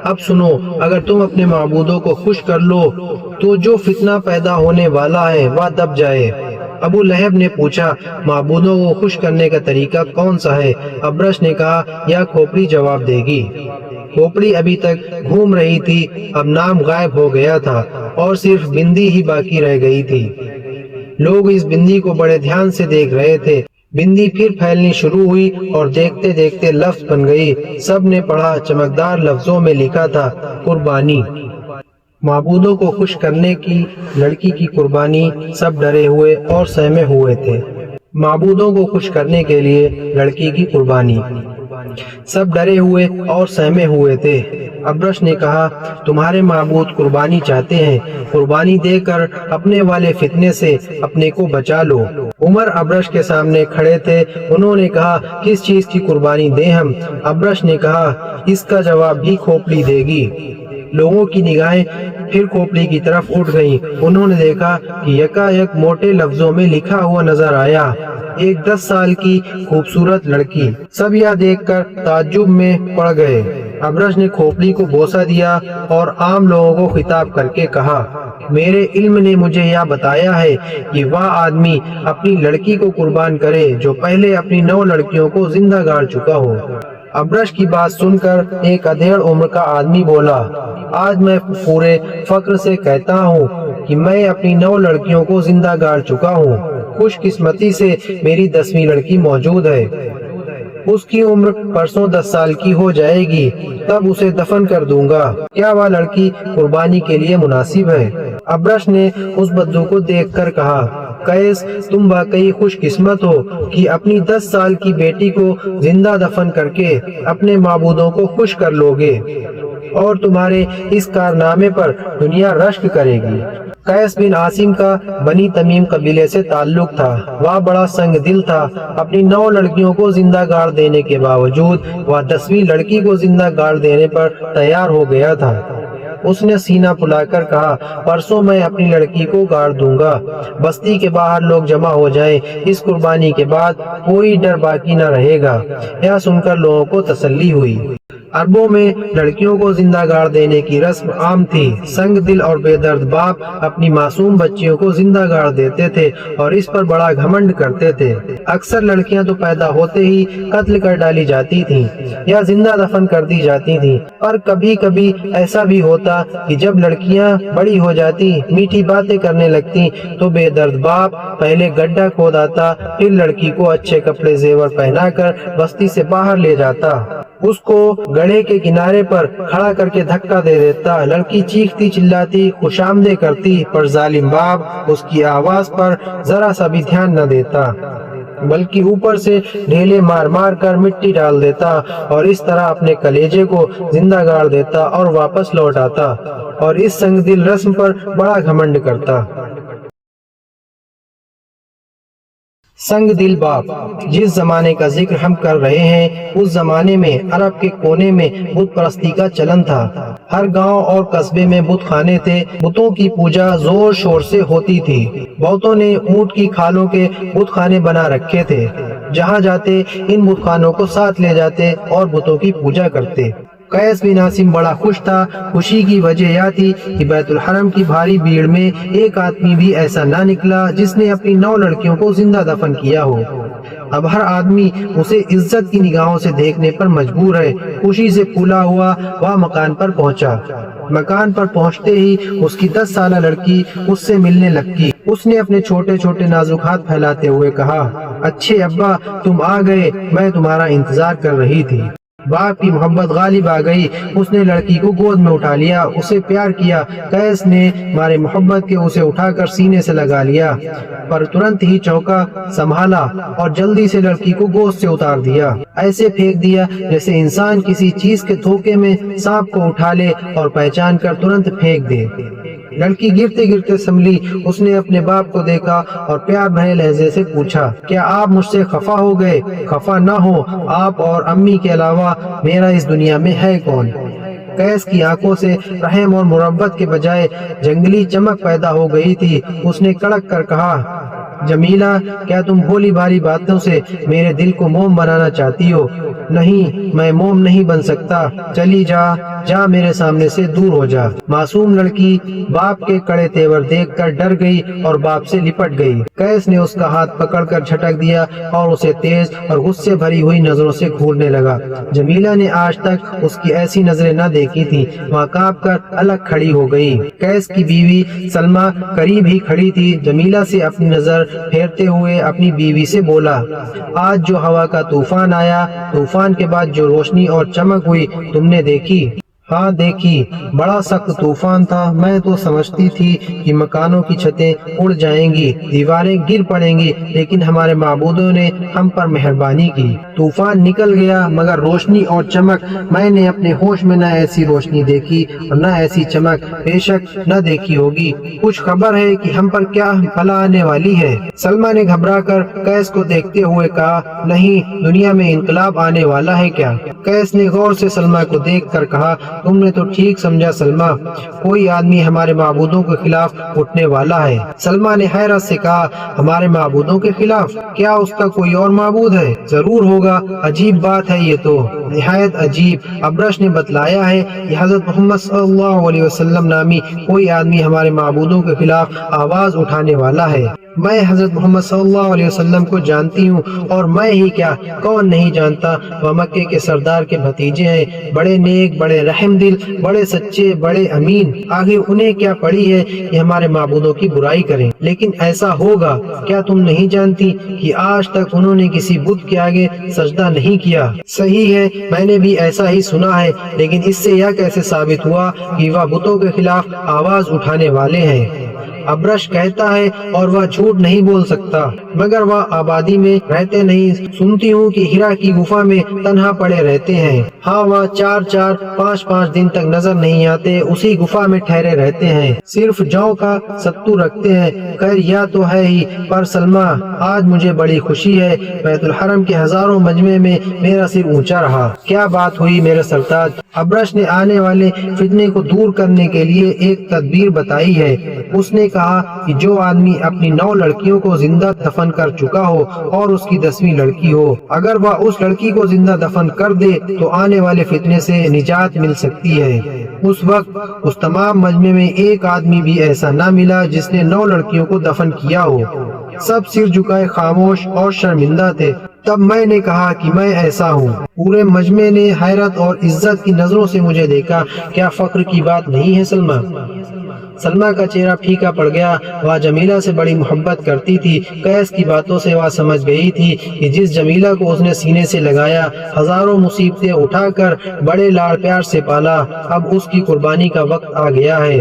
اب سنو، اگر تم اپنے معبودوں کو خوش کر لو تو جو فتنہ پیدا ہونے والا ہے وہ دب جائے۔ ابو لہب نے پوچھا، معبودوں کو خوش کرنے کا طریقہ کون سا ہے؟ ابرش نے کہا، یا کھوپڑی جواب دے گی۔ کھوپڑی ابھی تک گھوم رہی تھی، اب نام غائب ہو گیا تھا اور صرف بندی ہی باقی رہ گئی تھی۔ لوگ اس بندی کو بڑے دھیان سے دیکھ رہے تھے۔ بندی پھر پھیلنی شروع ہوئی اور دیکھتے دیکھتے لفظ بن گئی۔ سب نے پڑھا، چمکدار لفظوں میں لکھا تھا، قربانی۔ معبودوں کو خوش کرنے کی لڑکی کی قربانی۔ سب ڈرے ہوئے اور سہمے ہوئے تھے۔ معبودوں کو خوش کرنے کے لیے لڑکی کی قربانی۔ سب ڈرے ہوئے اور سہمے ہوئے تھے۔ ابرش نے کہا، تمہارے معبود قربانی چاہتے ہیں، قربانی دے کر اپنے والے فتنے سے اپنے کو بچا لو۔ عمر ابرش کے سامنے کھڑے تھے۔ انہوں نے کہا، کس چیز کی قربانی دیں ہم؟ ابرش نے کہا، اس کا جواب بھی کھوپڑی دے گی۔ لوگوں کی نگاہیں پھر کھوپڑی کی طرف اٹھ گئیں۔ انہوں نے دیکھا کہ یکایک موٹے لفظوں میں لکھا ہوا نظر آیا، ایک 10 سال کی خوبصورت لڑکی۔ سب یہ دیکھ کر تعجب میں پڑ گئے۔ ابرش نے کھوپڑی کو بوسہ دیا اور عام لوگوں کو خطاب کر کے کہا، میرے علم نے مجھے یہ بتایا ہے کہ وہ آدمی اپنی لڑکی کو قربان کرے جو پہلے اپنی 9 لڑکیوں کو زندہ گاڑ چکا ہو۔ ابرش کی بات سن کر ایک ادھیڑ عمر کا آدمی بولا، آج میں پورے فخر سے کہتا ہوں کہ میں اپنی 9 لڑکیوں کو زندہ گاڑ چکا ہوں۔ خوش قسمتی سے میری 10ویں لڑکی موجود ہے۔ اس کی عمر پرسوں 10 سال کی ہو جائے گی، تب اسے دفن کر دوں گا۔ کیا وہ لڑکی قربانی کے لیے مناسب ہے؟ ابرش نے اس بدو کو دیکھ کر کہا، قیس تم واقعی خوش قسمت ہو کہ اپنی 10 سال کی بیٹی کو زندہ دفن کر کے اپنے معبودوں کو خوش کر لوگے، اور تمہارے اس کارنامے پر دنیا رشک کرے گی۔ قیس بن عاصم کا بنی تمیم قبیلے سے تعلق تھا۔ وہ بڑا سنگ دل تھا۔ اپنی 9 لڑکیوں کو زندہ گاڑ دینے کے باوجود وہ 10ویں لڑکی کو زندہ گاڑ دینے پر تیار ہو گیا تھا۔ اس نے سینہ پھلا کر کہا، پرسوں میں اپنی لڑکی کو گاڑ دوں گا۔ بستی کے باہر لوگ جمع ہو جائیں، اس قربانی کے بعد کوئی ڈر باقی نہ رہے گا۔ یہ سن کر لوگوں کو تسلی ہوئی۔ عربوں میں لڑکیوں کو زندہ گاڑ دینے کی رسم عام تھی۔ سنگ دل اور بے درد باپ اپنی معصوم بچیوں کو زندہ گاڑ دیتے تھے اور اس پر بڑا گھمنڈ کرتے تھے۔ اکثر لڑکیاں تو پیدا ہوتے ہی قتل کر ڈالی جاتی تھیں یا زندہ دفن کر دی جاتی تھیں، پر کبھی کبھی ایسا بھی ہوتا کہ جب لڑکیاں بڑی ہو جاتی، میٹھی باتیں کرنے لگتی، تو بے درد باپ پہلے گڈھا کھود آتا، پھر لڑکی کو اچھے کپڑے زیور پہنا کر بستی سے باہر لے جاتا، اس کو گڑھے کے کنارے پر کھڑا کر کے دھکا دے دیتا۔ لڑکی چیختی چلاتی، خوش آمدید کرتی، پر ظالم باپ اس کی آواز پر ذرا سا بھی دھیان نہ دیتا، بلکہ اوپر سے ڈھیلے مار مار کر مٹی ڈال دیتا اور اس طرح اپنے کلیجے کو زندہ گاڑ دیتا اور واپس لوٹ آتا اور اس سنگ دل رسم پر بڑا گھمنڈ کرتا۔ سنگ دل باپ، جس زمانے کا ذکر ہم کر رہے ہیں، اس زمانے میں عرب کے کونے میں بت پرستی کا چلن تھا۔ ہر گاؤں اور قصبے میں بت خانے تھے۔ بتوں کی پوجا زور شور سے ہوتی تھی۔ بہتوں نے اونٹ کی کھالوں کے بت خانے بنا رکھے تھے۔ جہاں جاتے ان بت خانوں کو ساتھ لے جاتے اور بتوں کی پوجا کرتے۔ قیس بن عاصم بڑا خوش تھا۔ خوشی کی وجہ یہ تھی کہ بیت الحرم کی بھاری بھیڑ میں ایک آدمی بھی ایسا نہ نکلا جس نے اپنی 9 لڑکیوں کو زندہ دفن کیا ہو۔ اب ہر آدمی اسے عزت کی نگاہوں سے دیکھنے پر مجبور ہے۔ خوشی سے پھولا ہوا وہ مکان پر پہنچا۔ مکان پر پہنچتے ہی اس کی 10 سالہ لڑکی اس سے ملنے لگی۔ اس نے اپنے چھوٹے چھوٹے نازک ہاتھ پھیلاتے ہوئے کہا، اچھے ابا تم آ گئے، میں تمہارا انتظار کر رہی تھی۔ باپ کی محبت غالب آ گئی۔ اس نے لڑکی کو گود میں اٹھا لیا، اسے پیار کیا۔ قیس نے مارے محبت کے اسے اٹھا کر سینے سے لگا لیا، پر ترنت ہی چوکا سنبھالا اور جلدی سے لڑکی کو گود سے اتار دیا۔ ایسے پھینک دیا جیسے انسان کسی چیز کے دھوکے میں سانپ کو اٹھا لے اور پہچان کر ترنت پھینک دے۔ لڑکی گرتے گرتے سنبھلی۔ اس نے اپنے باپ کو دیکھا اور پیار بھرے لہجے سے پوچھا، کیا آپ مجھ سے خفا ہو گئے؟ خفا نہ ہو، آپ اور امی کے علاوہ میرا اس دنیا میں ہے کون؟ قیس کی آنکھوں سے رحم اور محبت کے بجائے جنگلی چمک پیدا ہو گئی تھی۔ اس نے کڑک کر کہا، جمیلہ کیا تم بھولی بھاری باتوں سے میرے دل کو موم بنانا چاہتی ہو؟ نہیں، میں موم نہیں بن سکتا۔ چلی جا، جا میرے سامنے سے دور ہو جا۔ معصوم لڑکی باپ کے کڑے تیور دیکھ کر ڈر گئی اور باپ سے لپٹ گئی۔ قیس نے اس کا ہاتھ پکڑ کر جھٹک دیا اور اسے تیز اور غصے بھری ہوئی نظروں سے گھورنے لگا۔ جمیلہ نے آج تک اس کی ایسی نظریں نہ دیکھی تھی۔ وہاں کانپ کر الگ کھڑی ہو گئی۔ قیس کی بیوی سلمہ قریب ہی کھڑی تھی۔ جمیلہ سے اپنی نظر پھیرتے ہوئے اپنی بیوی سے بولا، آج جو ہوا کا طوفان آیا، طوفان کے بعد جو روشنی اور چمک ہوئی، تم نے دیکھی؟ ہاں دیکھی، بڑا سخت طوفان تھا۔ میں تو سمجھتی تھی کہ مکانوں کی چھتیں اڑ جائیں گی، دیواریں گر پڑیں گی، لیکن ہمارے معبودوں نے ہم پر مہربانی کی۔ طوفان نکل گیا مگر روشنی اور چمک میں نے اپنے ہوش میں نہ ایسی روشنی دیکھی اور نہ ایسی چمک بے شک نہ دیکھی ہوگی۔ کچھ خبر ہے کہ ہم پر کیا بلا آنے والی ہے؟ سلمہ نے گھبرا کر قیس کو دیکھتے ہوئے کہا، نہیں، دنیا میں انقلاب آنے والا ہے کیا؟ قیس نے غور سے سلمہ کو دیکھ کر کہا، تم نے تو ٹھیک سمجھا سلمہ، کوئی آدمی ہمارے معبودوں کے خلاف اٹھنے والا ہے۔ سلمہ نے حیرت سے کہا، ہمارے معبودوں کے خلاف؟ کیا اس کا کوئی اور معبود ہے؟ ضرور ہوگا، عجیب بات ہے یہ تو۔ نہایت عجیب، ابرش نے بتلایا ہے کہ حضرت محمد صلی اللہ علیہ وسلم نامی کوئی آدمی ہمارے معبودوں کے خلاف آواز اٹھانے والا ہے۔ میں حضرت محمد صلی اللہ علیہ وسلم کو جانتی ہوں، اور میں ہی کیا کون نہیں جانتا، وہ مکے کے سردار کے بھتیجے ہیں، بڑے نیک، بڑے رحم دل، بڑے سچے، بڑے امین۔ آخر انہیں کیا پڑی ہے کہ ہمارے معبودوں کی برائی کریں؟ لیکن ایسا ہوگا کیا تم نہیں جانتی کہ آج تک انہوں نے کسی بت کے آگے سجدہ نہیں کیا؟ صحیح ہے، میں نے بھی ایسا ہی سنا ہے، لیکن اس سے یہ کیسے ثابت ہوا کہ وہ بتوں کے خلاف آواز اٹھانے والے ہیں؟ ابرش کہتا ہے، اور وہ جھوٹ نہیں بول سکتا، مگر وہ آبادی میں رہتے نہیں۔ سنتی ہوں کہ ہرا کی گفا میں تنہا پڑے رہتے ہیں۔ ہاں، وہ 4-5 دن تک نظر نہیں آتے، اسی گفا میں ٹھہرے رہتے ہیں، صرف جوں کا ستو رکھتے ہیں۔ خیر یہ تو ہے ہی، پر سلمہ آج مجھے بڑی خوشی ہے، بیت الحرم کے ہزاروں مجمع میں میرا سر اونچا رہا۔ کیا بات ہوئی میرے سرتاج؟ ابرش نے آنے والے فتنے کو دور کرنے کے لیے ایک تدبیر بتائی ہے۔ اس نے کہا کہ جو آدمی اپنی 9 لڑکیوں کو زندہ دفن کر چکا ہو اور اس کی 10ویں لڑکی ہو، اگر وہ اس لڑکی کو زندہ دفن کر دے تو آنے والے فتنے سے نجات مل سکتی ہے۔ اس وقت اس تمام مجمع میں ایک آدمی بھی ایسا نہ ملا جس نے 9 لڑکیوں کو دفن کیا ہو۔ سب سر جھکائے خاموش اور شرمندہ تھے۔ تب میں نے کہا کہ میں ایسا ہوں۔ پورے مجمع نے حیرت اور عزت کی نظروں سے مجھے دیکھا۔ کیا فخر کی بات نہیں ہے سلمہ؟ سلمہ کا چہرہ پھیکا پڑ گیا۔ وہ جمیلہ سے بڑی محبت کرتی تھی۔ قیس کی باتوں سے وہ سمجھ گئی تھی کہ جس جمیلہ کو اس نے سینے سے لگایا، ہزاروں مصیبتیں اٹھا کر بڑے لاڑ پیار سے پالا، اب اس کی قربانی کا وقت آ گیا ہے۔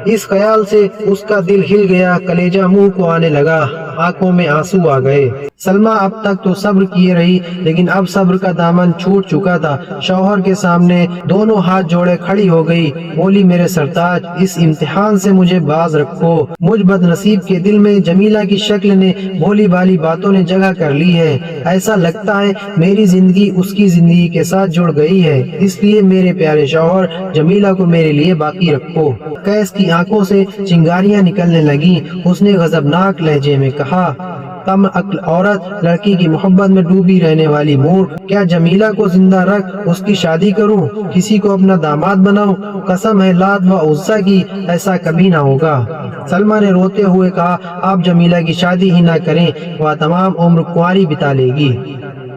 اس خیال سے اس کا دل ہل گیا، کلیجہ منہ کو آنے لگا، آنکھوں میں آنسو آ گئے۔ سلمہ اب تک تو صبر کیے رہی، لیکن اب صبر کا دامن چھوٹ چکا تھا۔ شوہر کے سامنے دونوں ہاتھ جوڑے کھڑی ہو گئی، بولی میرے سرتاج، اس امتحان سے مجھے باز رکھو۔ مجھ بد نصیب کے دل میں جمیلہ کی شکل نے، بھولی بھالی باتوں نے جگہ کر لی ہے۔ ایسا لگتا ہے میری زندگی اس کی زندگی کے ساتھ جڑ گئی ہے، اس لیے میرے پیارے شوہر جمیلہ کو میرے لیے باقی رکھو۔ قیس کی آنکھوں سے چنگاریاں نکلنے لگیں۔ اس نے غضبناک لہجے میں کہا، کم عقل عورت، لڑکی کی محبت میں ڈوبی رہنے والی مورخ، کیا جمیلہ کو زندہ رکھ اس کی شادی کروں، کسی کو اپنا داماد بناؤں؟ قسم ہے لات و عزا کی، ایسا کبھی نہ ہوگا۔ سلمہ نے روتے ہوئے کہا، آپ جمیلہ کی شادی ہی نہ کریں، وہ تمام عمر کنواری بتا لے گی۔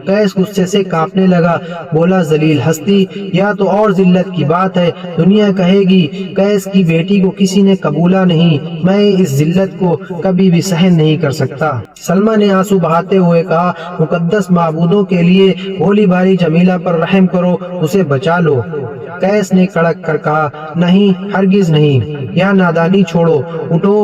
قیس غصے سے کانپنے لگا، بولا ذلیل ہستی، یا تو اور ذلت کی بات ہے، دنیا کہے گی قیس کی بیٹی کو کسی نے قبولا نہیں، میں اس ذلت کو کبھی بھی سہن نہیں کر سکتا۔ سلمہ نے آنسو بہاتے ہوئے کہا، مقدس معبودوں کے لیے بھولی بھالی جمیلہ پر رحم کرو، اسے بچا لو۔ قیس نے کڑک کر کہا، نہیں، ہرگز نہیں، یا نادانی چھوڑو، اٹھو،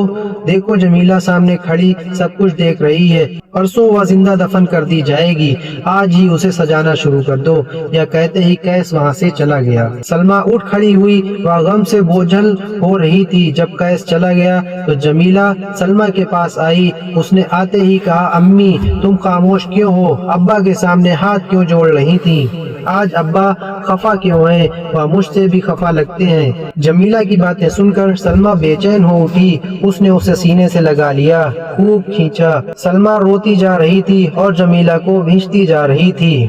دیکھو جمیلہ سامنے کھڑی سب کچھ دیکھ رہی ہے، پرسوں وہ زندہ دفن کر دی جائے گی، آج ہی اسے سجانا شروع کر دو۔ یا کہتے ہی قیس وہاں سے چلا گیا۔ سلمہ اٹھ کھڑی ہوئی، وہ غم سے بوجھل ہو رہی تھی۔ جب قیس چلا گیا تو جمیلہ سلمہ کے پاس آئی، اس نے آتے ہی کہا، امی تم خاموش کیوں ہو؟ ابا کے سامنے ہاتھ کیوں جوڑ رہی تھی؟ آج ابا خفا کیوں ہیں؟ وہ مجھ سے بھی خفا لگتے ہیں۔ جمیلہ کی باتیں سن کر سلمہ بے چین ہو اٹھی، اس نے اسے سینے سے لگا لیا، خوب کھینچا۔ سلمہ روتی جا رہی تھی اور جمیلہ کو بھینچتی جا رہی تھی۔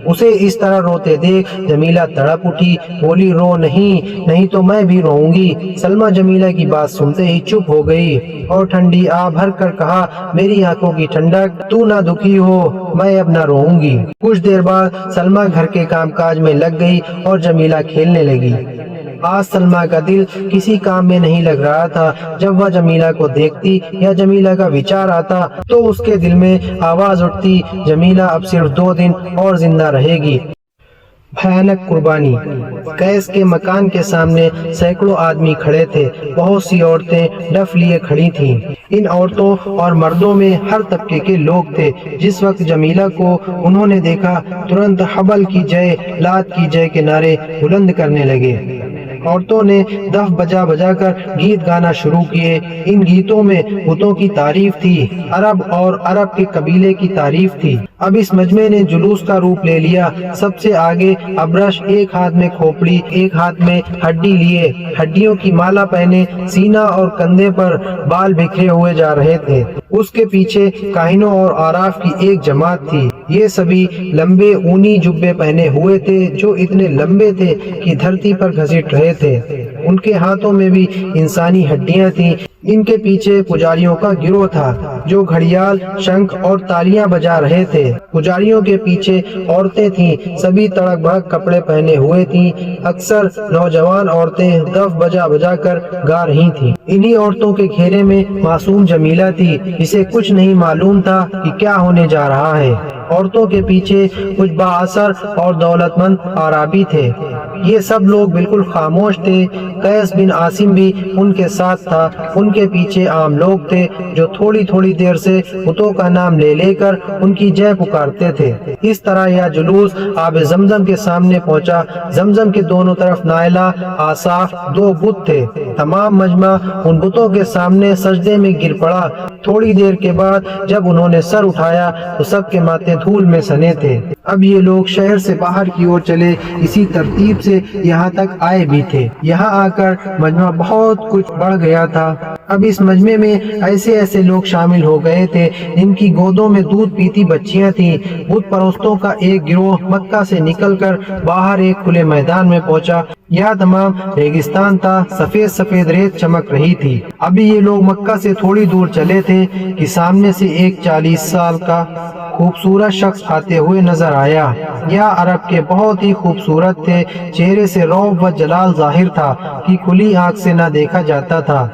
اسے اس طرح روتے دیکھ جمیلہ تڑپ اٹھی، بولی رو نہیں تو میں بھی روؤں گی۔ سلمہ جمیلہ کی بات سنتے ہی چپ ہو گئی اور ٹھنڈی آہ بھر کر کہا، میری آنکھوں کی ٹھنڈک، تو نہ دکھی ہو، میں اب نہ روؤں گی۔ کچھ دیر بعد سلمہ گھر کے کام کاج میں لگ گئی اور جمیلہ کھیلنے لگی۔ آج سلمہ کا دل کسی کام میں نہیں لگ رہا تھا۔ جب وہ جمیلہ کو دیکھتی یا جمیلہ کا وچار آتا تو اس کے دل میں آواز اٹھتی، جمیلہ اب صرف 2 دن اور زندہ رہے گی۔ بھیانک قربانی۔ قیس کے مکان کے سامنے سینکڑوں آدمی کھڑے تھے، بہت سی عورتیں ڈف لیے کھڑی تھیں۔ ان عورتوں اور مردوں میں ہر طبقے کے لوگ تھے۔ جس وقت جمیلہ کو انہوں نے دیکھا، ترنت حبل کی جے، لات کی جے کے نعرے بلند کرنے لگے۔ عورتوں نے دف بجا بجا کر گیت گانا شروع کیے۔ ان گیتوں میں بتوں کی تعریف تھی، عرب اور عرب کے قبیلے کی تعریف تھی۔ اب اس مجمع نے جلوس کا روپ لے لیا۔ سب سے آگے ابرش، ایک ہاتھ میں کھوپڑی، ایک ہاتھ میں ہڈی لیے، ہڈیوں کی مالا پہنے، سینہ اور کندھے پر بال بکھرے ہوئے جا رہے تھے۔ اس کے پیچھے کاہنوں اور عراف کی ایک جماعت تھی۔ یہ سبھی لمبے اونی جبے پہنے ہوئے تھے جو اتنے لمبے تھے کہ دھرتی پر گھسٹ رہے تھے۔ ان کے ہاتھوں میں بھی انسانی ہڈیاں تھیں۔ ان کے پیچھے پجاریوں کا گروہ تھا جو گھڑیال، شنکھ اور تالیاں بجا رہے تھے۔ پجاریوں کے پیچھے عورتیں تھیں، سبھی تڑک بھڑک کپڑے پہنے ہوئے تھیں۔ اکثر نوجوان عورتیں دف بجا بجا کر گا رہی تھیں۔ انہی عورتوں کے گھیرے میں معصوم جمیلہ تھی جسے کچھ نہیں معلوم تھا کہ کیا ہونے جا رہا ہے۔ عورتوں کے پیچھے کچھ بااثر اور دولت مند اعرابی تھے۔ یہ سب لوگ بالکل خاموش تھے۔ قیس بن عاصم بھی ان کے ساتھ تھا۔ ان کے پیچھے عام لوگ تھے جو تھوڑی تھوڑی دیر سے بتوں کا نام لے لے کر ان کی جے پکارتے تھے۔ اس طرح یہ جلوس آب زمزم کے سامنے پہنچا۔ زمزم کے دونوں طرف نائلہ، آصاف، دو بت تھے۔ تمام مجمع ان بتوں کے سامنے سجدے میں گر پڑا۔ تھوڑی دیر کے بعد جب انہوں نے سر اٹھایا تو سب کے ماتھے دھول میں سنے تھے۔ اب یہ لوگ شہر سے باہر کی اور چلے، اسی ترتیب سے یہاں تک آئے بھی تھے۔ یہاں آ کر مجمع بہت کچھ بڑھ گیا تھا۔ اب اس مجمع میں ایسے لوگ شامل ہو گئے تھے جن کی گودوں میں دودھ پیتی بچیاں تھیں۔ بت پرستوں کا ایک گروہ مکہ سے نکل کر باہر ایک کھلے میدان میں پہنچا۔ یہاں تمام ریگستان تھا، سفید سفید ریت چمک رہی تھی۔ ابھی یہ لوگ مکہ سے تھوڑی دور چلے تھے کہ سامنے سے ایک 40 سال کا خوبصورت شخص آتے ہوئے نظر آیا۔ یہ عرب کے بہت ہی خوبصورت تھے، چہرے سے رعب و جلال ظاہر تھا کہ کھلی آنکھ سے نہ دیکھا جاتا تھا۔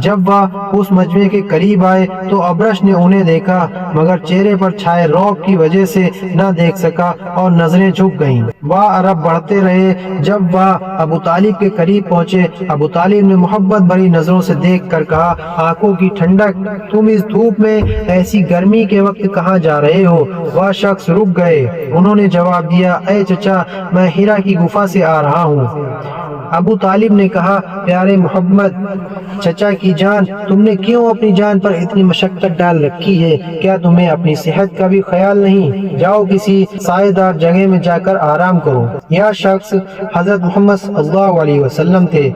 جب وہ اس مجمع کے قریب آئے تو ابرش نے انہیں دیکھا مگر چہرے پر چھائے رعب کی وجہ سے نہ دیکھ سکا اور نظریں جھک گئیں۔ وہ عرب بڑھتے رہے۔ جب وہ ابو طالب کے قریب پہنچے، ابو طالب نے محبت بھری نظروں سے دیکھ کر کہا، آنکھوں کی ٹھنڈک، تم اس دھوپ میں ایسی گرمی کے وقت کہاں جا رہے ہو؟ وہ شخص رک گئے۔ انہوں نے جواب دیا، اے چچا، میں ہیرا کی گفا سے آ رہا ہوں۔ ابو طالب نے کہا، پیارے محمد، چچا کی جان، تم نے کیوں اپنی جان پر اتنی مشقت ڈال رکھی ہے؟ کیا تمہیں اپنی صحت کا بھی خیال نہیں؟ جاؤ کسی سائے دار جگہ میں جا کر آرام کرو۔ یہ شخص حضرت محمد صلی اللہ علیہ وسلم تھے۔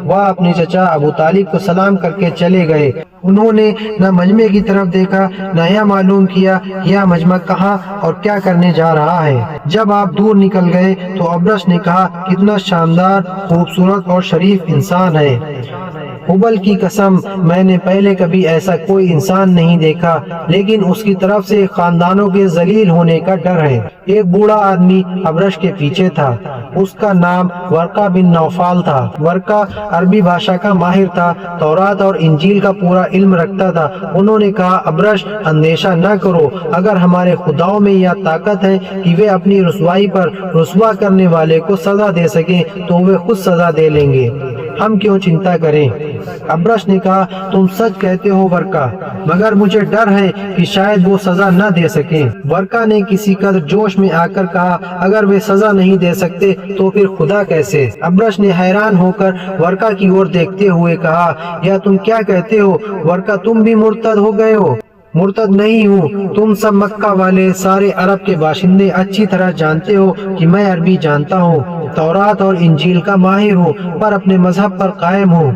وہ اپنے چچا ابو طالب کو سلام کر کے چلے گئے۔ انہوں نے نہ مجمع کی طرف دیکھا نہ یہ معلوم کیا یہ مجمع کہاں اور کیا کرنے جا رہا ہے۔ جب آپ دور نکل گئے تو ابرش نے کہا، کتنا شاندار، خوبصورت اور شریف انسان ہے۔ حبل کی قسم، میں نے پہلے کبھی ایسا کوئی انسان نہیں دیکھا، لیکن اس کی طرف سے خاندانوں کے ذلیل ہونے کا ڈر ہے۔ ایک بوڑھا آدمی ابرش کے پیچھے تھا۔ اس کا نام ورقہ بن نوفال تھا۔ ورقہ عربی بھاشا کا ماہر تھا، تورات اور انجیل کا پورا علم رکھتا تھا۔ انہوں نے کہا، ابرش، اندیشہ نہ کرو، اگر ہمارے خداؤں میں یہ طاقت ہے کہ وہ اپنی رسوائی پر رسوا کرنے والے کو سزا دے سکیں تو وہ خود سزا دے لیں گے، ہم کیوں چنتا کریں؟ ابرش نے کہا، تم سچ کہتے ہو ورقہ، مگر مجھے ڈر ہے کہ شاید وہ سزا نہ دے سکیں۔ ورقہ نے کسی قدر جوش میں آ کر کہا، اگر وہ سزا نہیں دے سکتے تو پھر خدا کیسے؟ ابرش نے حیران ہو کر ورقہ کی اور دیکھتے ہوئے کہا، یا تم کیا کہتے ہو ورقہ، تم بھی مرتد ہو گئے ہو؟ مرتد نہیں ہوں، تم سب مکہ والے، سارے عرب کے باشندے اچھی طرح جانتے ہو کہ میں عربی جانتا ہوں، تورات اور انجیل کا ماہر ہوں، پر اپنے مذہب پر قائم ہوں۔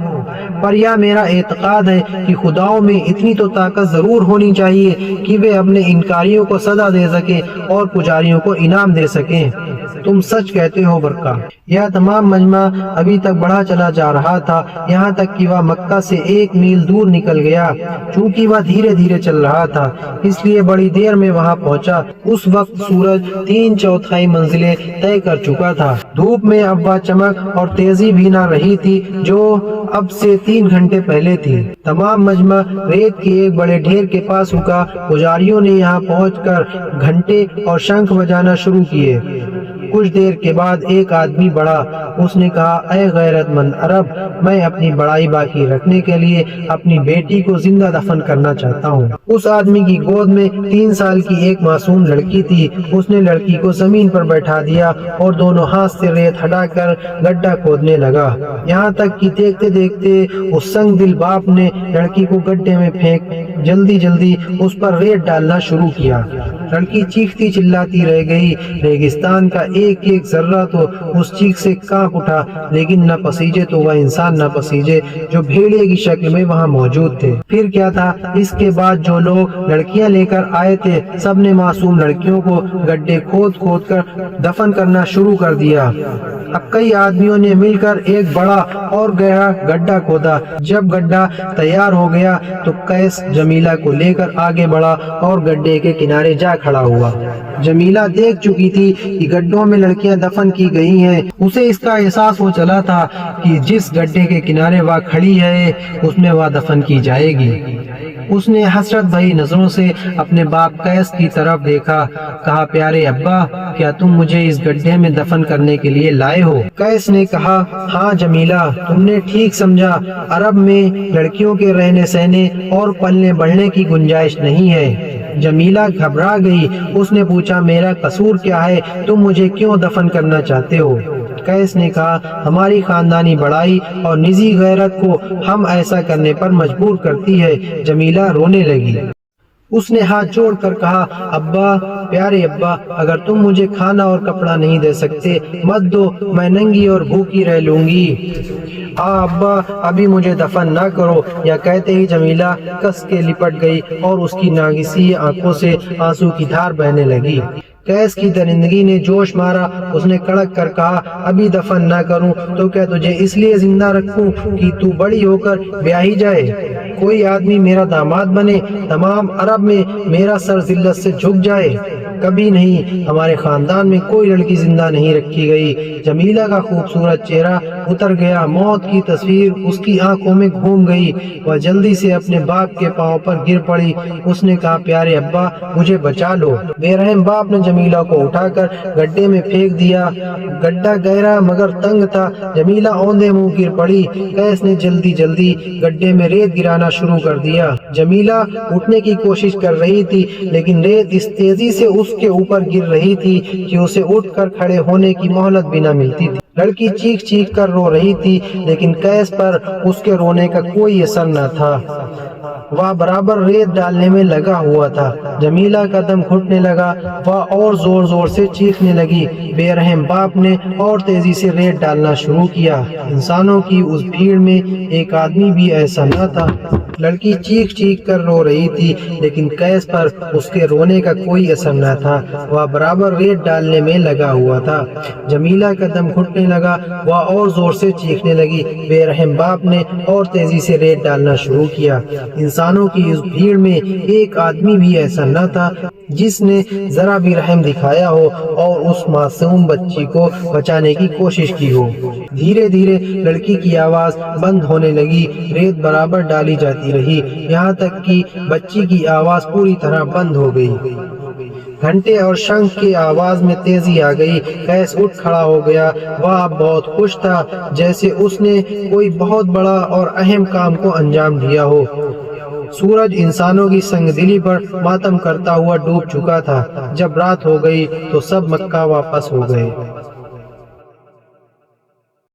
پر یہ میرا اعتقاد ہے کہ خداؤں میں اتنی تو طاقت ضرور ہونی چاہیے کہ وہ اپنے انکاریوں کو سزا دے سکیں اور پجاریوں کو انعام دے سکیں۔ تم سچ کہتے ہو ورقہ۔ یہ تمام مجمع ابھی تک بڑھا چلا جا رہا تھا، یہاں تک کہ وہ مکہ سے 1 میل دور نکل گیا۔ چونکہ وہ دھیرے دھیرے چل رہا تھا اس لیے بڑی دیر میں وہاں پہنچا۔ اس وقت سورج 3/4 منزلیں طے کر چکا تھا۔ دھوپ میں اب وہ چمک اور تیزی بھی نہ رہی تھی جو اب سے 3 گھنٹے پہلے تھی۔ تمام مجمع ریت کے ایک بڑے ڈھیر کے پاس رکا۔ پجاریوں نے یہاں پہنچ کر گھنٹے اور شنکھ بجانا شروع کیے۔ کچھ دیر کے بعد ایک آدمی بڑھا۔ اس نے کہا، اے غیرت مند عرب، میں اپنی بڑائی باقی رکھنے کے لیے اپنی بیٹی کو زندہ دفن کرنا چاہتا ہوں۔ اس آدمی کی گود میں 3 سال کی ایک معصوم لڑکی تھی۔ اس نے لڑکی کو زمین پر بیٹھا دیا اور دونوں ہاتھ سے ریت ہٹا کر گڈھا کھودنے لگا، یہاں تک کہ دیکھتے دیکھتے اس سنگ دل باپ نے لڑکی کو گڈھے میں پھینک جلدی اس پر ریت ڈالنا شروع کیا۔ لڑکی چیختی چلاتی رہ گئی۔ ریگستان کا ایک ایک ذرہ تو اس چیخ سے کانپ اٹھا، لیکن نہ پسیجے تو وہ انسان نہ پسیجے جو بھیڑیے کی شکل میں وہاں موجود تھے۔ پھر کیا تھا، اس کے بعد جو لوگ لڑکیاں لے کر آئے تھے سب نے معصوم لڑکیوں کو گڈھے کھود کھود کر دفن کرنا شروع کر دیا۔ اب کئی آدمیوں نے مل کر ایک بڑا اور گہرا گڈھا کھودا۔ جب گڈھا تیار ہو گیا تو قیس جمیلہ کو لے کر آگے بڑھا اور گڈھے کے کنارے جا کھڑا ہوا۔ جمیلہ دیکھ چکی تھی کہ گڈھوں میں لڑکیاں دفن کی گئی ہیں۔ اسے اس کا احساس ہو چلا تھا کہ جس گڈھے کے کنارے وہ کھڑی ہے اس میں وہ دفن کی جائے گی۔ اس نے حسرت بھری نظروں سے اپنے باپ قیس کی طرف دیکھا، کہا پیارے ابا، کیا تم مجھے اس گڈھے میں دفن کرنے کے لیے لائے ہو؟ قیس نے کہا ہاں جمیلہ، تم نے ٹھیک سمجھا، عرب میں لڑکیوں کے رہنے سہنے اور پلنے بڑھنے کی گنجائش نہیں ہے۔ جمیلہ گھبرا گئی۔ اس نے پوچھا میرا قصور کیا ہے، تم مجھے کیوں دفن کرنا چاہتے ہو؟ قیس نے کہا ہماری خاندانی بڑائی اور نجی غیرت کو ہم ایسا کرنے پر مجبور کرتی ہے۔ جمیلہ رونے لگی۔ اس نے ہاتھ جوڑ کر کہا ابا، پیارے ابا، اگر تم مجھے کھانا اور کپڑا نہیں دے سکتے مت دو، میں ننگی اور بھوکی رہ لوں گی۔ ابا ابھی مجھے دفن نہ کرو، یا کہتے ہی جمیلہ کس کے لپٹ گئی اور اس کی ناگسی آنکھوں سے آنسو کی دھار بہنے لگی۔ قیس کی درندگی نے جوش مارا۔ اس نے کڑک کر کہا ابھی دفن نہ کروں تو کیا تجھے اس لیے زندہ رکھوں کہ تو بڑی ہو کر بیاہی جائے، کوئی آدمی میرا داماد بنے، تمام عرب میں میرا سر ذلت سے جھک جائے؟ کبھی نہیں، ہمارے خاندان میں کوئی لڑکی زندہ نہیں رکھی گئی۔ جمیلہ کا خوبصورت چہرہ اتر گیا، موت کی تصویر اس کی آنکھوں میں گھوم گئی۔ وہ جلدی سے اپنے باپ کے پاؤں پر گر پڑی۔ اس نے کہا پیارے ابا، مجھے بچا لو۔ بے رحم باپ نے جمیلہ کو اٹھا کر گڈھے میں پھینک دیا۔ گڈھا گہرا مگر تنگ تھا۔ جمیلہ اوندے منہ گر پڑی۔ قیس نے جلدی جلدی گڈھے میں ریت گرانا شروع کر دیا۔ جمیلہ اٹھنے کی کوشش کر رہی تھی، لیکن ریت اس تیزی سے اس کے اوپر گر رہی تھی کہ اسے اٹھ کر کھڑے ہونے کی مہلت بھی نہ ملتی تھی۔ لڑکی چیخ چیخ کر رو رہی تھی، لیکن قیس پر اس کے رونے کا کوئی اثر نہ تھا۔ وہ برابر ریت ڈالنے میں لگا ہوا تھا۔ جمیلہ کا دم گھٹنے لگا، وہ اور زور زور سے چیخنے لگی۔ بے رحم باپ نے اور تیزی سے ریت ڈالنا شروع کیا۔ انسانوں کی اس بھیڑ میں ایک آدمی بھی ایسا نہ تھا۔ لڑکی چیخ چیخ کر رو رہی تھی، لیکن قیس پر اس کے رونے کا کوئی اثر نہ تھا۔ وہ برابر ریت ڈالنے میں لگا ہوا تھا۔ جمیلہ کا دم گھٹنے لگا، وہ اور زور سے چیخنے لگی۔ بے رحم باپ نے اور تیزی سے ریت ڈالنا شروع کیا۔ انسانوں کی اس بھیڑ میں ایک آدمی بھی ایسا نہ تھا جس نے ذرا بھی رحم دکھایا ہو اور اس معصوم بچی کو بچانے کی کوشش کی ہو۔ دھیرے دھیرے لڑکی کی آواز بند ہونے لگی، ریت برابر ڈالی جاتی رہی، یہاں تک کہ بچی کی آواز پوری طرح بند ہو گئی۔ گھنٹے اور شنکھ کی آواز میں تیزی آ گئی۔ قیس اٹھ کھڑا ہو گیا۔ وہ اب بہت خوش تھا، جیسے اس نے کوئی بہت بڑا اور اہم کام کو انجام دیا ہو۔ سورج انسانوں کی سنگ دلی پر ماتم کرتا ہوا ڈوب چکا تھا۔ جب رات ہو گئی تو سب مکہ واپس ہو گئے۔